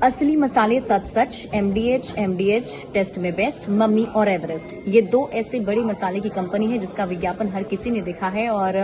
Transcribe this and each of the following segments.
असली मसाले सच सच, एमडीएच टेस्ट में बेस्ट, मम्मी और एवरेस्ट, ये दो ऐसे बड़े मसाले की कंपनी है जिसका विज्ञापन हर किसी ने देखा है। और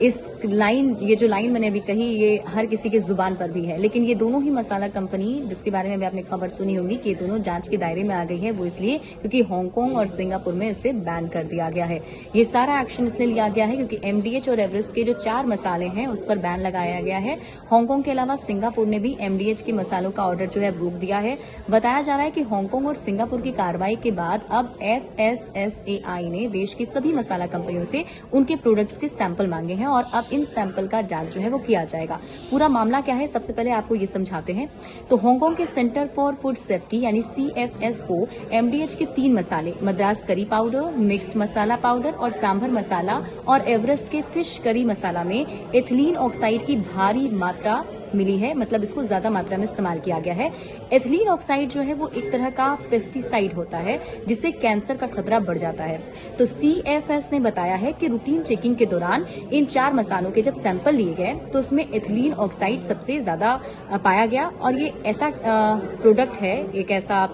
ये जो लाइन मैंने अभी कही, ये हर किसी के जुबान पर भी है। लेकिन ये दोनों ही मसाला कंपनी, जिसके बारे में भी आपने खबर सुनी होगी कि ये दोनों जांच के दायरे में आ गई है, वो इसलिए क्योंकि हांगकांग और सिंगापुर में इसे बैन कर दिया गया है। ये सारा एक्शन इसलिए लिया गया है क्योंकि एमडीएच और एवरेस्ट के जो 4 मसाले हैं उस पर बैन लगाया गया है। हांगकांग के अलावा सिंगापुर ने भी एमडीएच के मसालों का ऑर्डर जो है रोक दिया है। बताया जा रहा है कि हांगकांग और सिंगापुर की कार्रवाई के बाद अब एफएसएसएआई ने देश की सभी मसाला कंपनियों से उनके प्रोडक्ट्स के सैंपल मांगे हैं और अब इन सैंपल का जांच जो है वो किया जाएगा। पूरा मामला क्या है, सबसे पहले आपको ये समझाते हैं। तो हांगकांग के सेंटर फॉर फूड सेफ्टी यानी सीएफएस को एमडीएच के 3 मसाले, मद्रास करी पाउडर, मिक्स्ड मसाला पाउडर और सांभर मसाला, और एवरेस्ट के फिश करी मसाला में एथिलीन ऑक्साइड की भारी मात्रा मिली है। मतलब इसको ज्यादा मात्रा में इस्तेमाल किया गया है। एथिलीन ऑक्साइड जो है वो एक तरह का पेस्टिसाइड होता है जिससे कैंसर का खतरा बढ़ जाता है। तो सीएफएस ने बताया है कि रूटीन चेकिंग के दौरान इन 4 मसालों के जब सैंपल लिए गए तो उसमें एथिलीन ऑक्साइड सबसे ज्यादा पाया गया। और ये ऐसा प्रोडक्ट है, एक ऐसा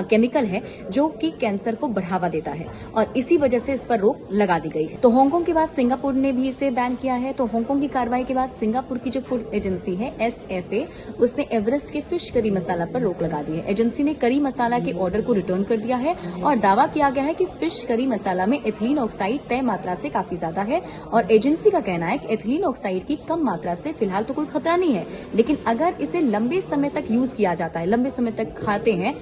केमिकल है जो कि कैंसर को बढ़ावा देता है और इसी वजह से इस पर रोक लगा दी गई है। तो हांगकांग के बाद सिंगापुर ने भी इसे बैन किया है। तो हांगकांग की कार्रवाई के बाद सिंगापुर की जो फूड एजेंसी है एसएफए, उसने एवरेस्ट के फिश करी मसाला पर रोक लगा दी है। एजेंसी ने करी मसाला के ऑर्डर को रिटर्न कर दिया है और दावा किया गया है कि फिश करी मसाला में एथिलीन ऑक्साइड तय मात्रा से काफी ज्यादा है। और एजेंसी का कहना है कि एथिलीन ऑक्साइड की कम मात्रा से फिलहाल तो कोई खतरा नहीं है, लेकिन अगर इसे लंबे समय तक यूज किया जाता है, लंबे समय तक खाते हैं,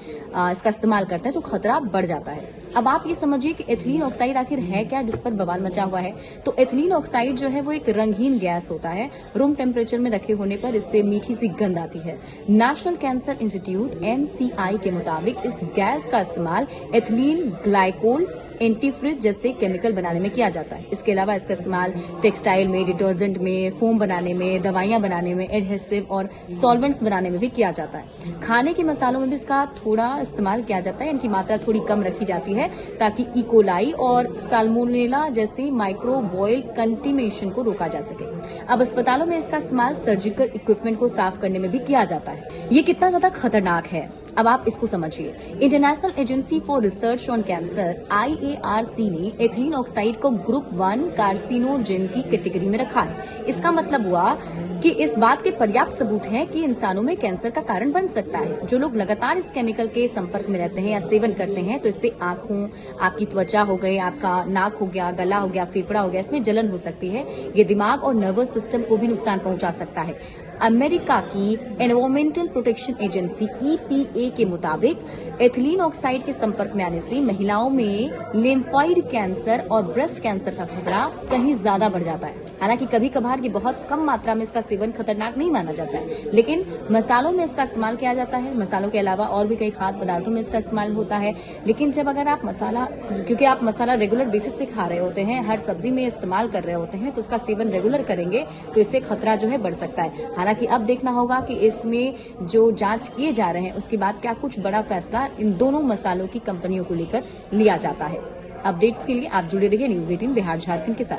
इसका इस्तेमाल करते हैं, तो खतरा बढ़ जाता है। अब आप ये समझिए कि एथिलीन ऑक्साइड आखिर है क्या, जिस पर बवाल मचा हुआ है। तो एथिलीन ऑक्साइड जो है वो एक रंगहीन गैस होता है। रूम टेम्परेचर में रखे होने पर इससे मीठी सी गंध आती है। नेशनल कैंसर इंस्टीट्यूट एनसीआई के मुताबिक इस गैस का इस्तेमाल एथिलीन ग्लाइकोल एंटीफ्रिज जैसे केमिकल बनाने में किया जाता है। इसके अलावा इसका इस्तेमाल टेक्सटाइल में, डिटर्जेंट में, फोम बनाने में, दवाइयां बनाने में, एडहेसिव और सॉल्वेंट्स बनाने में भी किया जाता है। खाने के मसालों में भी इसका थोड़ा इस्तेमाल किया जाता है, इनकी मात्रा थोड़ी कम रखी जाती है ताकि इकोलाई और साल्मोनेला जैसे माइक्रोबॉयल कंटिमेशन को रोका जा सके। अब अस्पतालों में इसका इस्तेमाल सर्जिकल इक्विपमेंट को साफ करने में भी किया जाता है। ये कितना ज्यादा खतरनाक है, अब आप इसको समझिए। International agency for research on cancer IARC ने एथिलीन ऑक्साइड को ग्रुप 1 कार्सिनोजेन की कैटेगरी में रखा है। इसका मतलब हुआ कि इस बात के पर्याप्त सबूत हैं कि इंसानों में कैंसर का कारण बन सकता है। जो लोग लगातार इस केमिकल के संपर्क में रहते हैं या सेवन करते हैं, तो इससे आंखों, आपकी त्वचा हो गई, आपका नाक हो गया, गला हो गया, फेफड़ा हो गया, इसमें जलन हो सकती है। ये दिमाग और नर्वस सिस्टम को भी नुकसान पहुंचा सकता है। अमेरिका की एनवायरमेंटल प्रोटेक्शन एजेंसी ईपीए के मुताबिक एथिलीन ऑक्साइड के संपर्क में आने से महिलाओं में लिम्फोइड कैंसर और ब्रेस्ट कैंसर का खतरा कहीं ज्यादा बढ़ जाता है। हालांकि कभी कभार ये बहुत कम मात्रा में इसका सेवन खतरनाक नहीं माना जाता है, लेकिन मसालों में इसका इस्तेमाल किया जाता है। मसालों के अलावा और भी कई खाद्य पदार्थों में इसका इस्तेमाल होता है। लेकिन जब अगर आप क्योंकि आप मसाला रेगुलर बेसिस पे खा रहे होते हैं, हर सब्जी में इस्तेमाल कर रहे होते हैं, तो उसका सेवन रेगुलर करेंगे तो इससे खतरा जो है बढ़ सकता है। हालांकि अब देखना होगा कि इसमें जो जांच किए जा रहे हैं उसके बाद क्या कुछ बड़ा फैसला इन दोनों मसालों की कंपनियों को लेकर लिया जाता है। अपडेट्स के लिए आप जुड़े रहिए न्यूज़ 18 बिहार झारखंड के साथ।